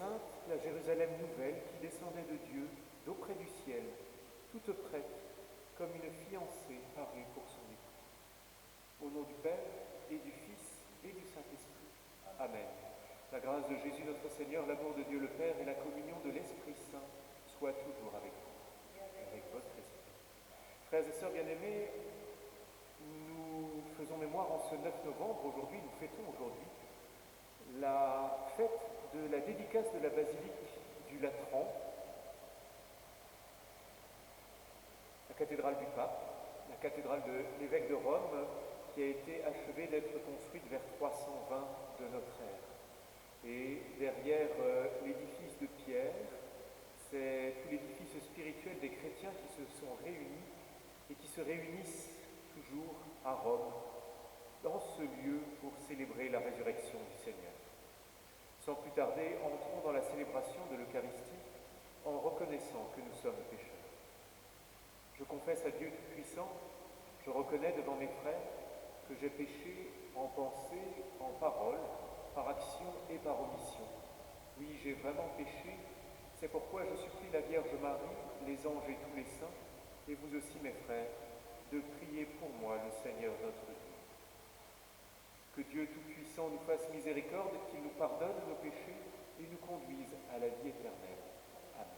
sainte, la Jérusalem nouvelle qui descendait de Dieu, d'auprès du ciel, toute prête, comme une fiancée parée pour son époux. Au nom du Père, et du Fils, et du Saint-Esprit. Amen. La grâce de Jésus notre Seigneur, l'amour de Dieu le Père et la communion de l'Esprit Saint soient toujours avec vous et avec votre esprit. Frères et sœurs bien-aimés, nous faisons mémoire en ce 9 novembre, aujourd'hui, nous fêtons aujourd'hui la fête de la dédicace de la basilique du Latran, la cathédrale du Pape, la cathédrale de l'évêque de Rome, qui a été achevée d'être construite vers 320 de notre ère. Et derrière l'édifice de pierre, c'est tout l'édifice spirituel des chrétiens qui se sont réunis et qui se réunissent toujours à Rome, dans ce lieu pour célébrer la résurrection du Seigneur. Sans plus tarder, entrons dans la célébration de l'Eucharistie en reconnaissant que nous sommes pécheurs. Je confesse à Dieu Tout-Puissant, je reconnais devant mes frères que j'ai péché en pensée, en parole, par action et par omission. Oui, j'ai vraiment péché, c'est pourquoi je supplie la Vierge Marie, les anges et tous les saints, et vous aussi mes frères, de prier pour moi le Seigneur notre Dieu. Que Dieu Tout-Puissant nous fasse miséricorde, qu'il nous pardonne nos péchés et nous conduise à la vie éternelle. Amen.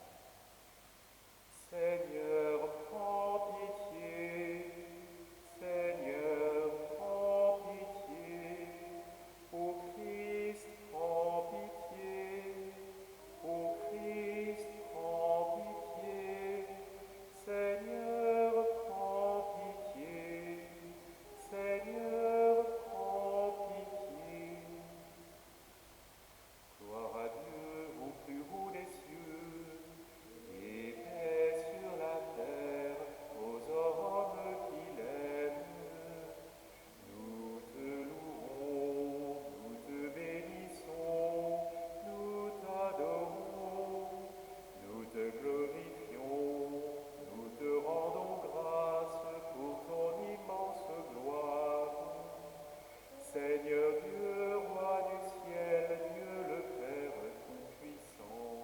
Seigneur, prends pitié. Seigneur, prends pitié. Ô Christ, prends pitié. Ô Christ, prends pitié. Seigneur, prends pitié. Seigneur, prends pitié. Gloire à Dieu au plus haut des cieux, et paix sur la terre aux hommes qui l'aiment. Nous te louons, nous te bénissons, nous t'adorons, nous te glorifions, nous te rendons grâce pour ton immense gloire. Seigneur Dieu, roi du ciel, Dieu le Père Tout-Puissant,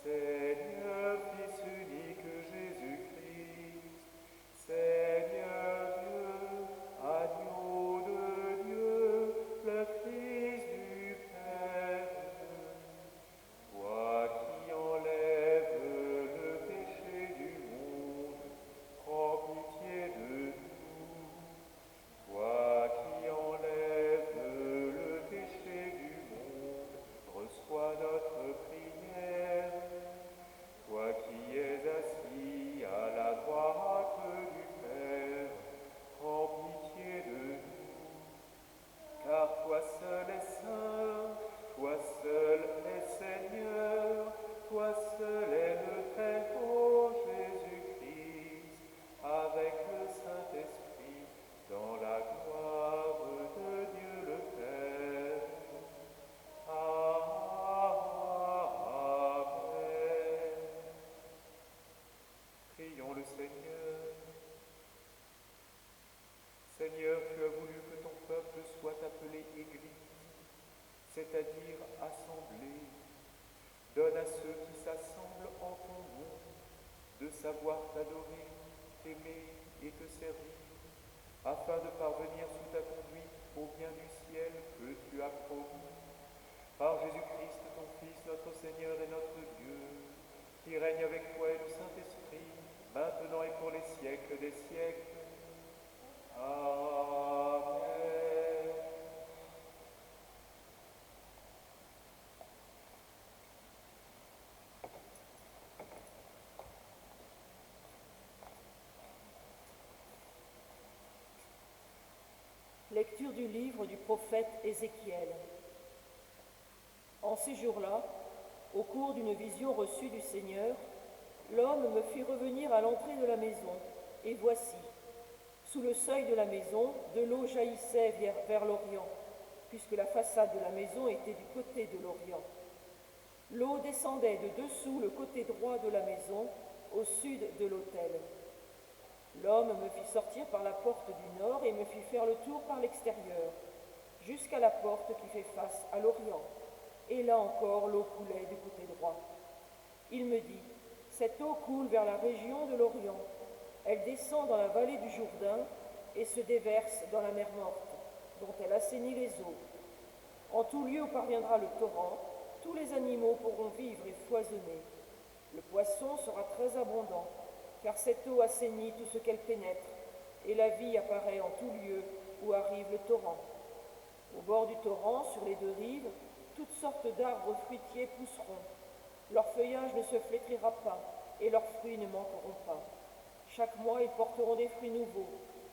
Seigneur Fils unique Jésus-Christ, Seigneur Dieu, agneau de Dieu, le Fils du Père, toi qui enlèves le péché du monde, prends pitié de nous. Toi qui enlèves le péché du monde, reçois notre prière. Toi qui es assis à la droite du Père, prends pitié de nous. Car toi seul es saint, toi seul es Seigneur, toi seul es le très haut Jésus-Christ, avec le Saint-Esprit, dans la gloire de Dieu le Père. Amen. Prions le Seigneur. Seigneur, tu as voulu que ton peuple soit appelé Église, c'est-à-dire assemblée. Donne à ceux qui s'assemblent en ton nom de savoir t'adorer, t'aimer et te servir, afin de parvenir sous ta conduite au bien du ciel que tu as promis. Par Jésus-Christ, ton Fils, notre Seigneur et notre Dieu, qui règne avec toi et le Saint-Esprit, maintenant et pour les siècles des siècles. Amen. Lecture du livre du prophète Ézéchiel. En ces jours-là, au cours d'une vision reçue du Seigneur, l'homme me fit revenir à l'entrée de la maison, et voici, sous le seuil de la maison, de l'eau jaillissait vers l'Orient, puisque la façade de la maison était du côté de l'Orient. L'eau descendait de dessous le côté droit de la maison, au sud de l'autel. L'homme me fit sortir par la porte du nord et me fit faire le tour par l'extérieur, jusqu'à la porte qui fait face à l'Orient. et là encore l'eau coulait du côté droit. Il me dit, cette eau coule vers la région de l'Orient. Elle descend dans la vallée du Jourdain et se déverse dans la mer Morte, dont elle assainit les eaux. En tout lieu où parviendra le torrent, tous les animaux pourront vivre et foisonner. Le poisson sera très abondant, car cette eau assainit tout ce qu'elle pénètre, et la vie apparaît en tout lieu où arrive le torrent. Au bord du torrent, sur les deux rives, toutes sortes d'arbres fruitiers pousseront. Leur feuillage ne se flétrira pas, et leurs fruits ne manqueront pas. Chaque mois, ils porteront des fruits nouveaux,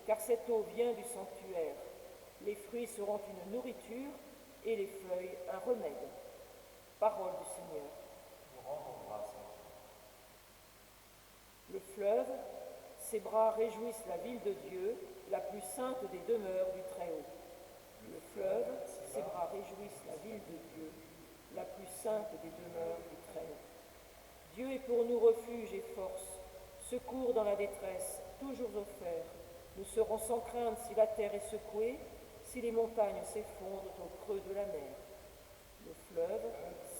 car cette eau vient du sanctuaire. Les fruits seront une nourriture, et les feuilles un remède. Parole du Seigneur. Nous rendons grâce à Le fleuve, ses bras réjouissent la ville de Dieu, la plus sainte des demeures du Très-Haut. Le fleuve, ses bras réjouissent la ville de Dieu, la plus sainte des demeures du Très-Haut. Dieu est pour nous refuge et force, secours dans la détresse, toujours offert. Nous serons sans crainte si la terre est secouée, si les montagnes s'effondrent au creux de la mer. Le fleuve,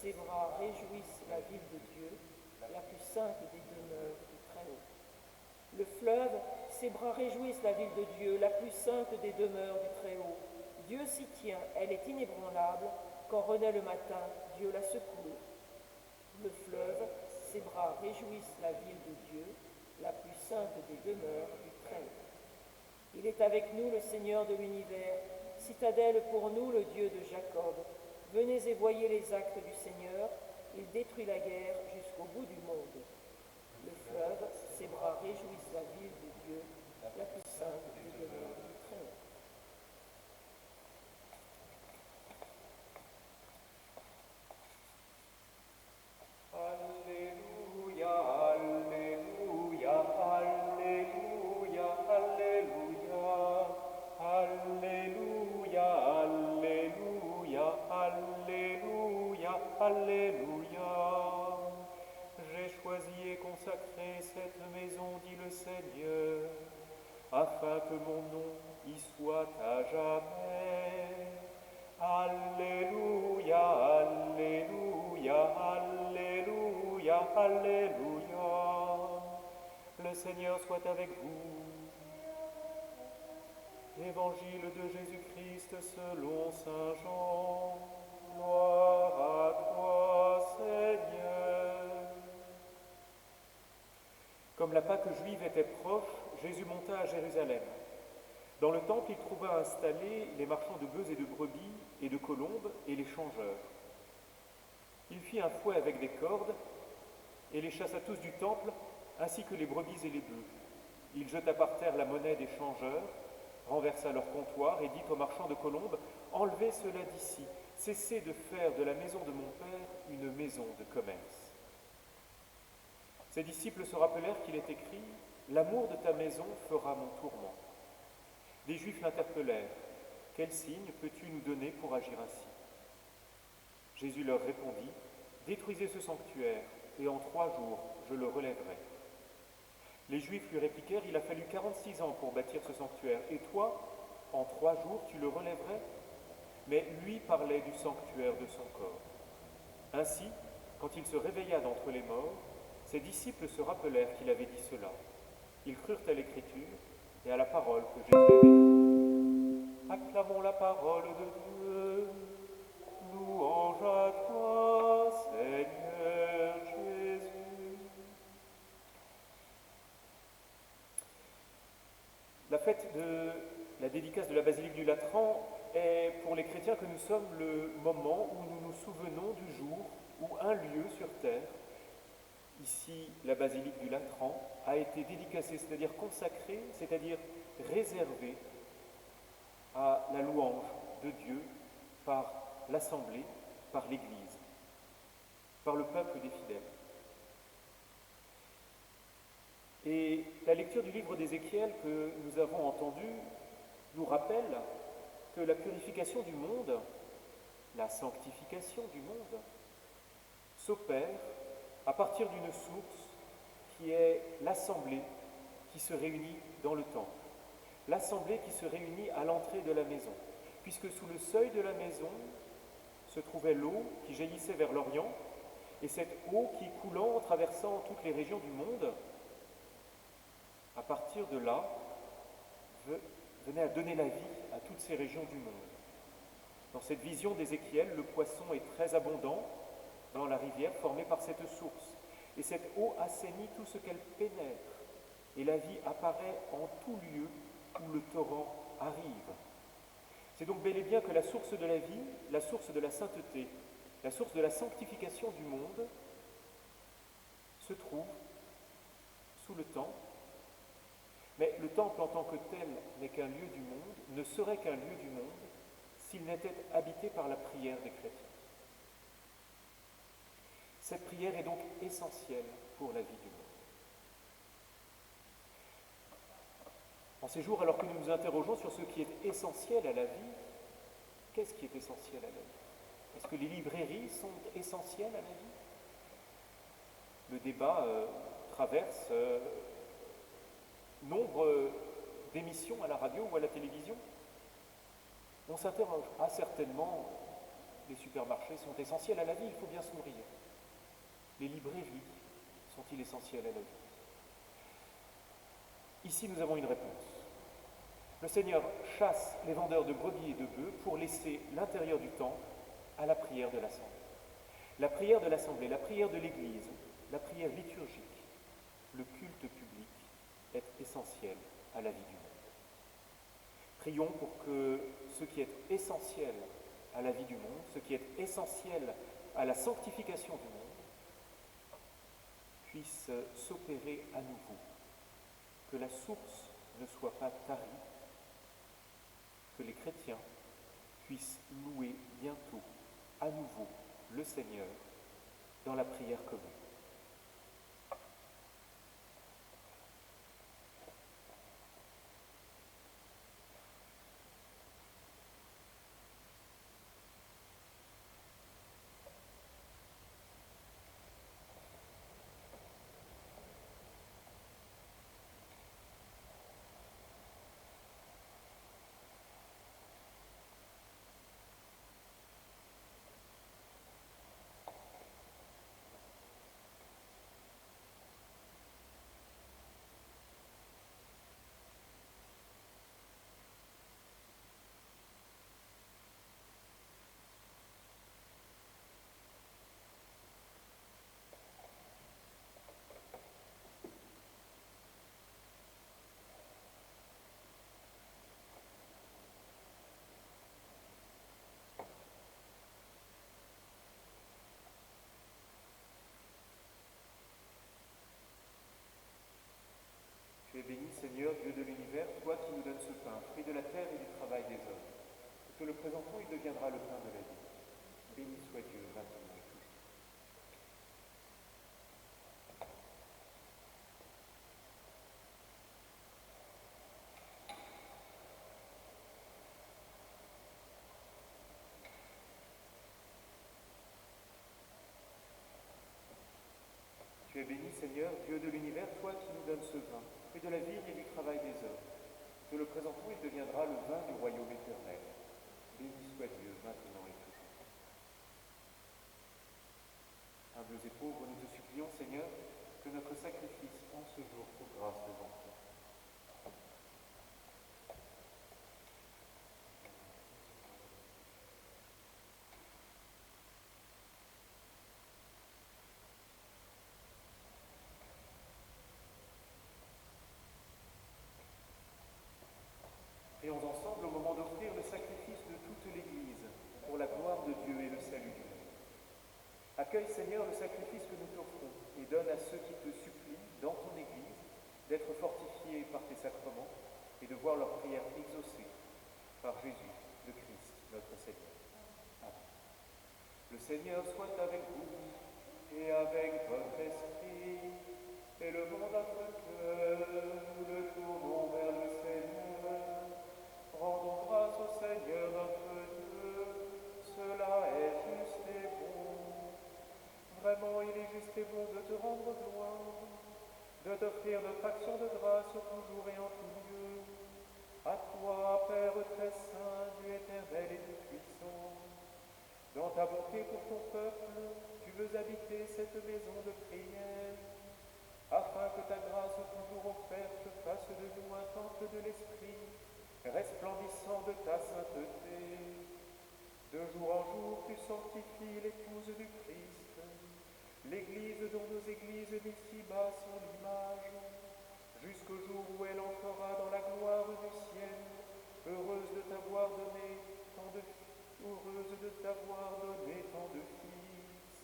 ses bras réjouissent la ville de Dieu, la plus sainte des demeures du Très-Haut. Le fleuve, ses bras réjouissent la ville de Dieu, la plus sainte des demeures du Très-Haut. Dieu s'y tient, elle est inébranlable. Quand renaît le matin, Dieu la secourt. Le fleuve, ses bras réjouissent la ville de Dieu, la plus sainte des demeures du Très-Haut. Il est avec nous le Seigneur de l'univers, citadelle pour nous le Dieu de Jacob. Venez et voyez les actes du Seigneur, il détruit la guerre jusqu'au bout du monde. Le fleuve, ses bras réjouissent la ville de Dieu, la plus sainte des demeures du Très-Haut. Alléluia, Alléluia, Alléluia, Alléluia, Alléluia, Alléluia, Alléluia, Alléluia. J'ai choisi et consacré cette maison, dit le Seigneur, afin que mon nom y soit à jamais. Alléluia, Alléluia, Alléluia, Alléluia. Le Seigneur soit avec vous. Évangile de Jésus-Christ selon saint Jean. Gloire à toi, Seigneur. Comme la Pâque juive était proche, Jésus monta à Jérusalem. Dans le temple, il trouva installés les marchands de bœufs et de brebis et de colombes et les changeurs. Il fit un fouet avec des cordes et les chassa tous du temple, ainsi que les brebis et les bœufs. Il jeta par terre la monnaie des changeurs, renversa leur comptoir et dit aux marchands de colombes, « Enlevez cela d'ici, cessez de faire de la maison de mon Père une maison de commerce. » Ses disciples se rappelèrent qu'il est écrit, « L'amour de ta maison fera mon tourment. » Les Juifs l'interpellèrent, « Quel signe peux-tu nous donner pour agir ainsi ?» Jésus leur répondit, « Détruisez ce sanctuaire, et en 3 jours je le relèverai. » Les Juifs lui répliquèrent, « Il a fallu 46 ans pour bâtir ce sanctuaire, et toi, en 3 jours, tu le relèverais ?» Mais lui parlait du sanctuaire de son corps. Ainsi, quand il se réveilla d'entre les morts, ses disciples se rappelèrent qu'il avait dit cela. Ils crurent à l'Écriture et à la parole que Jésus avait dite. Acclamons la parole de Dieu. Louange à toi, Seigneur Jésus. La fête de la dédicace de la basilique du Latran est pour les chrétiens que nous sommes le moment où nous nous souvenons du jour où un lieu sur terre, ici la basilique du Latran, a été dédicacé, c'est-à-dire consacré, c'est-à-dire réservé à la louange de Dieu par l'Assemblée, par l'Église, par le peuple des fidèles. Et la lecture du livre d'Ézéchiel que nous avons entendu nous rappelle que la purification du monde, la sanctification du monde, s'opère à partir d'une source qui est l'assemblée qui se réunit dans le temple, l'assemblée qui se réunit à l'entrée de la maison, puisque sous le seuil de la maison se trouvait l'eau qui jaillissait vers l'Orient, et cette eau qui, coulant, traversant toutes les régions du monde, à partir de là, venait à donner la vie à toutes ces régions du monde. Dans cette vision d'Ézéchiel, le poisson est très abondant dans la rivière formée par cette source. Et cette eau assainit tout ce qu'elle pénètre, et la vie apparaît en tout lieu où le torrent arrive. C'est donc bel et bien que la source de la vie, la source de la sainteté, la source de la sanctification du monde se trouve sous le temple. Mais le temple en tant que tel n'est qu'un lieu du monde, ne serait qu'un lieu du monde s'il n'était habité par la prière des chrétiens. Cette prière est donc essentielle pour la vie du monde. En ces jours, alors que nous nous interrogeons sur ce qui est essentiel à la vie, qu'est-ce qui est essentiel à la vie? Est-ce que les librairies sont essentielles à la vie? Le débat traverse nombre d'émissions à la radio ou à la télévision. On s'interroge. Ah, certainement, les supermarchés sont essentiels à la vie, il faut bien se nourrir. Les librairies sont-ils essentiels à la vie? Ici, nous avons une réponse. Le Seigneur chasse les vendeurs de brebis et de bœufs pour laisser l'intérieur du temple à la prière de l'Assemblée. La prière de l'Assemblée, la prière de l'Église, la prière liturgique, le culte public est essentiel à la vie du monde. Prions pour que ce qui est essentiel à la vie du monde, ce qui est essentiel à la sanctification du monde, puisse s'opérer à nouveau, que la source ne soit pas tarie, que les chrétiens puissent louer bientôt à nouveau le Seigneur dans la prière commune. Tu es béni, Seigneur, Dieu de l'univers, toi qui nous donnes ce pain, fruit de la terre et du travail des hommes. Que te le présentons, il deviendra le pain de la vie. Béni soit Dieu, maintenant et toujours. Tu es béni, Seigneur, Dieu de l'univers, toi qui nous donnes ce vin, fruit de la vigne et du travail des hommes. Que te le présentons, il deviendra le vin du royaume éternel. Béni soit Dieu, maintenant et toujours. Humbles et pauvres, nous te supplions, Seigneur, que notre sacrifice en ce jour trouve grâce devant toi. Prions ensemble au moment d'offrir le sacrifice de toute l'Église pour la gloire de Dieu et le salut du monde. Accueille, Seigneur, le sacrifice que nous t'offrons et donne à ceux qui te supplient dans ton Église d'être fortifiés par tes sacrements et de voir leurs prières exaucées par Jésus, le Christ, notre Seigneur. Amen. Le Seigneur soit avec vous et avec votre esprit. Élevons notre cœur, nous le tournons vers le Seigneur. Rendons grâce au Seigneur notre Dieu, cela est juste et bon. Vraiment, il est juste et bon de te rendre gloire, de t'offrir notre action de grâce toujours et en tout lieu. À toi, Père très saint, Dieu éternel et tout puissant, dans ta bonté pour ton peuple, tu veux habiter cette maison de prière, afin que ta grâce toujours offerte fasse de nous un temple de l'Esprit, resplendissant de ta sainteté. De jour en jour, tu sanctifies l'épouse du Christ, l'Église dont nos églises d'ici-bas sont l'image, jusqu'au jour où elle entrera dans la gloire du ciel, heureuse de t'avoir donné tant de fils.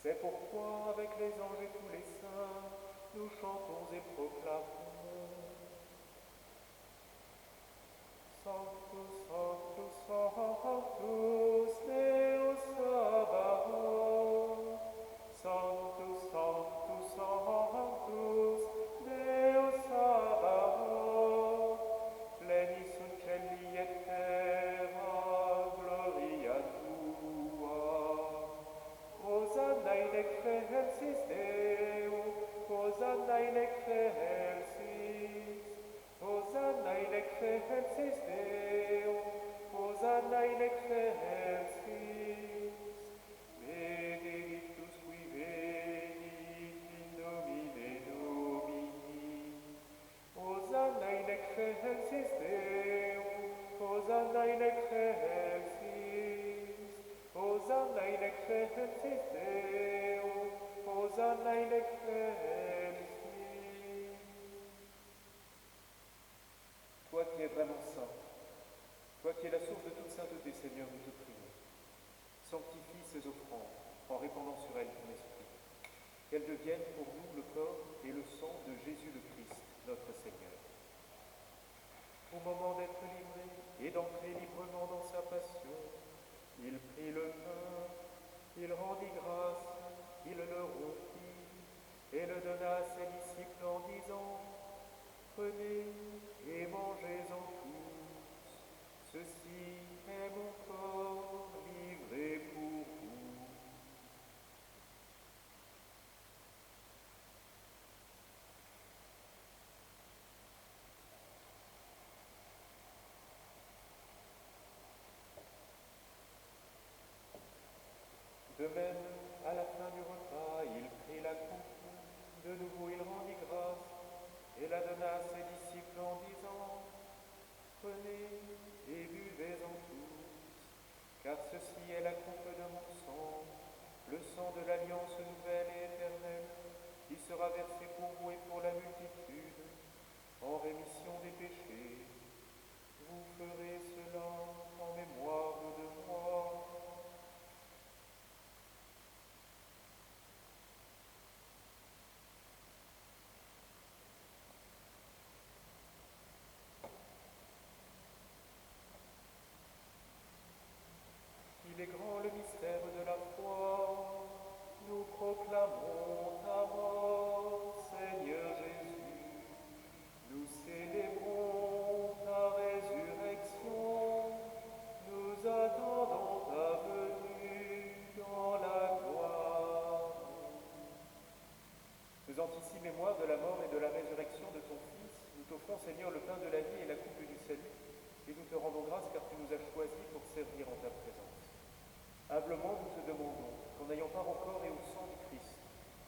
C'est pourquoi, avec les anges et tous les saints, nous chantons et proclamons. Sanctus, Sanctus, Sanctus, Deus Sabaoth. Sanctus, Sanctus, Sanctus, Deus Sabaoth. Plenis sunt cieli et terra, gloria tua. Hosanna in excelsis Deo, Hosanna in excelsis. Hosanna in excelsis Deo, Hosanna in excelsis. Benedictus qui venit in nomine Domini. Hosanna in excelsis Deo, Hosanna in excelsis. Hosanna in excelsis Deo, Hosanna in excelsis. Toi qui es vraiment saint, toi qui es la source de toute sainteté, Seigneur, nous te prions. Sanctifie ces offrandes en répandant sur elles ton esprit. Qu'elles deviennent pour nous le corps et le sang de Jésus le Christ, notre Seigneur. Au moment d'être livré et d'entrer librement dans sa passion, il prit le pain, il rendit grâce, il le rompit et le donna à ses disciples en disant: Prenez et mangez-en tous, ceci est mon corps livré pour vous. De même, à la fin du repas, il prit la coupe, de nouveau il rendit grâce, et la donna à ses disciples en disant: Prenez et buvez-en tous, car ceci est la coupe de mon sang, le sang de l'alliance nouvelle et éternelle, qui sera versé pour vous et pour la multitude, en rémission des péchés. Vous ferez cela en mémoire de moi. Il est grand le mystère de la foi. Nous proclamons ta mort, Seigneur Jésus. Nous célébrons ta résurrection. Nous attendons ta venue dans la gloire. Faisant ici mémoire de la mort et de la résurrection de ton Fils, nous t'offrons, Seigneur, le pain de la vie et la coupe du salut, et nous te rendons grâce car tu nous as choisis pour servir en ta présence. Humblement, nous te demandons qu'en ayant part au corps et au sang du Christ,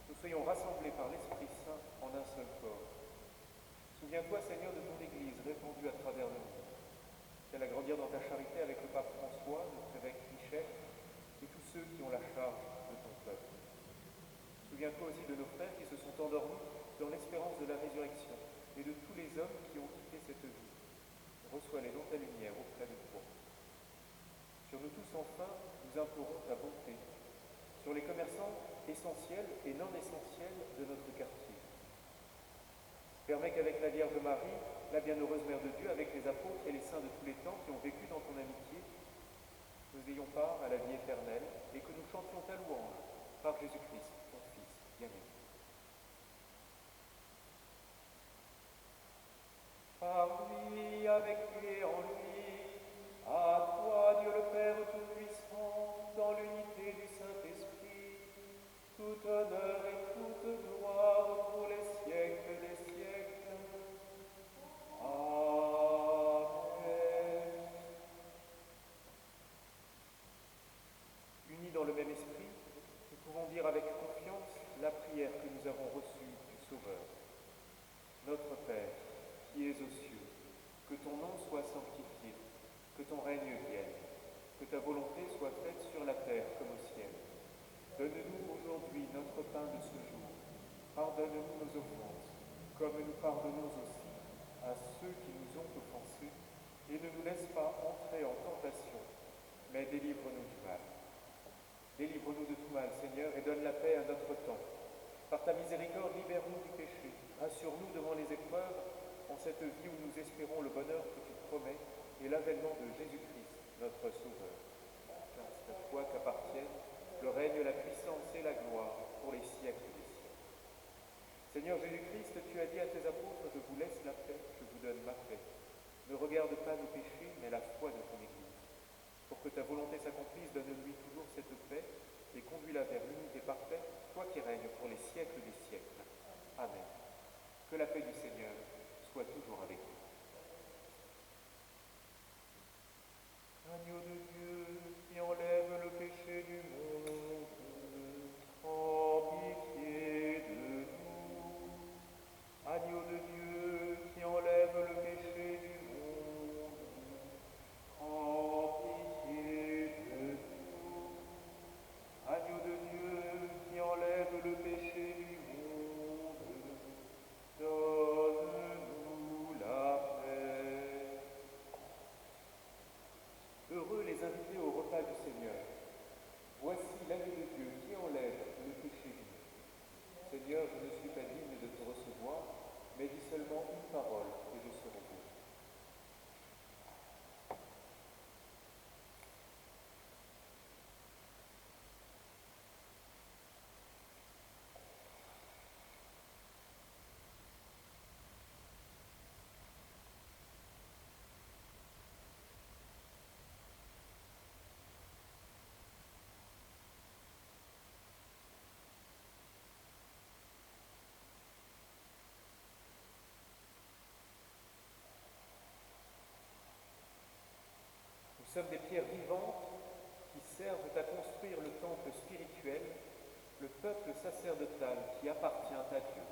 nous soyons rassemblés par l'Esprit Saint en un seul corps. Souviens-toi, Seigneur, de ton Église répandue à travers le monde. Qu'elle agrandir dans ta charité avec le pape François, notre évêque Michel, et tous ceux qui ont la charge de ton peuple. Souviens-toi aussi de nos frères qui se sont endormis dans l'espérance de la résurrection, et de tous les hommes qui ont quitté cette vie. Reçois-les dans ta lumière auprès de toi. Sur nous tous, enfin, nous implorons ta bonté, sur les commerçants essentiels et non essentiels de notre quartier. Permets qu'avec la Vierge Marie, la bienheureuse Mère de Dieu, avec les apôtres et les saints de tous les temps qui ont vécu dans ton amitié, nous ayons part à la vie éternelle et que nous chantions ta louange par Jésus-Christ, ton Fils bien-aimé. Par lui, avec lui et en lui, à toi, Dieu le Père Tout-Puissant, dans l'unité du Saint-Esprit, tout honneur et toute gloire pour les siècles des siècles. Amen. ton règne vienne, que ta volonté soit faite sur la terre comme au ciel. Donne-nous aujourd'hui notre pain de ce jour. Pardonne-nous nos offenses, comme nous pardonnons aussi à ceux qui nous ont offensés, et ne nous laisse pas entrer en tentation, mais délivre-nous du mal. Délivre-nous de tout mal, Seigneur, et donne la paix à notre temps. Par ta miséricorde, libère-nous du péché. Rassure-nous devant les épreuves, en cette vie où nous espérons le bonheur que tu promets et l'avènement de Jésus-Christ, notre Sauveur. Car c'est à toi qu'appartiennent le règne, la puissance et la gloire pour les siècles des siècles. Seigneur Jésus-Christ, tu as dit à tes apôtres, je vous laisse la paix, je vous donne ma paix. Ne regarde pas nos péchés, mais la foi de ton Église. Pour que ta volonté s'accomplisse, donne-lui toujours cette paix et conduis-la vers l'unité parfaite, toi qui règnes pour les siècles des siècles. Amen. Que la paix du Seigneur soit toujours avec vous. Agneau de Dieu qui enlève le péché du monde, prends pitié de nous. Agneau de Dieu qui enlève le péché du monde, prends pitié de nous. Agneau de Dieu qui enlève le péché du monde, donne-nous la paix. Heureux les invités au repas du Seigneur. Voici l'agneau de Dieu qui enlève le péché du monde. Seigneur, je ne suis pas digne de te recevoir, mais dis seulement une parole et je serai guéri. Nous sommes des pierres vivantes qui servent à construire le temple spirituel, le peuple sacerdotal qui appartient à Dieu.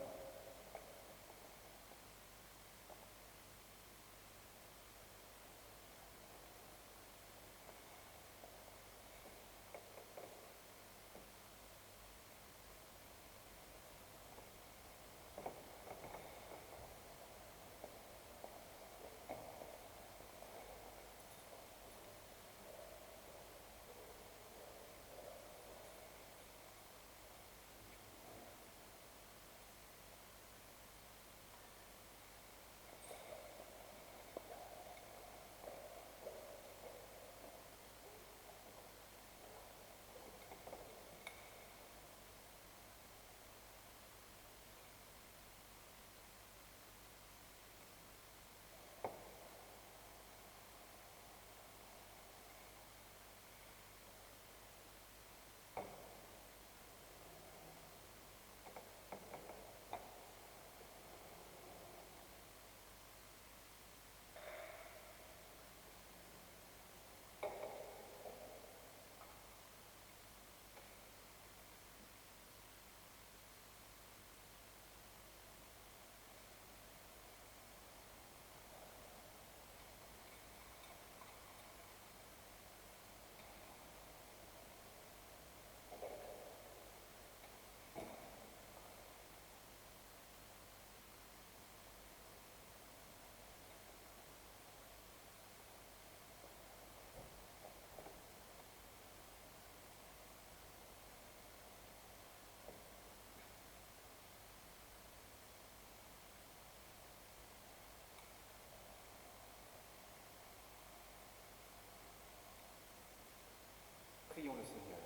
Prions le Seigneur.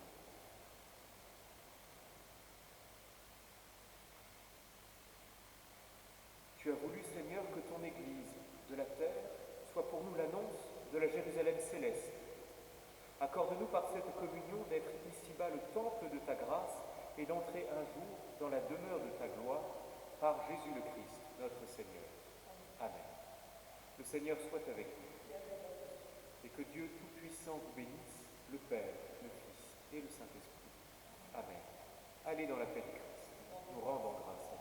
Tu as voulu, Seigneur, que ton Église de la terre soit pour nous l'annonce de la Jérusalem céleste. Accorde-nous par cette communion d'être ici-bas le temple de ta grâce et d'entrer un jour dans la demeure de ta gloire par Jésus le Christ, notre Seigneur. Amen. Le Seigneur soit avec vous et que Dieu Tout-Puissant vous bénisse, le Père, le Fils et le Saint-Esprit. Amen. Allez dans la paix de Christ. Nous rendons grâce.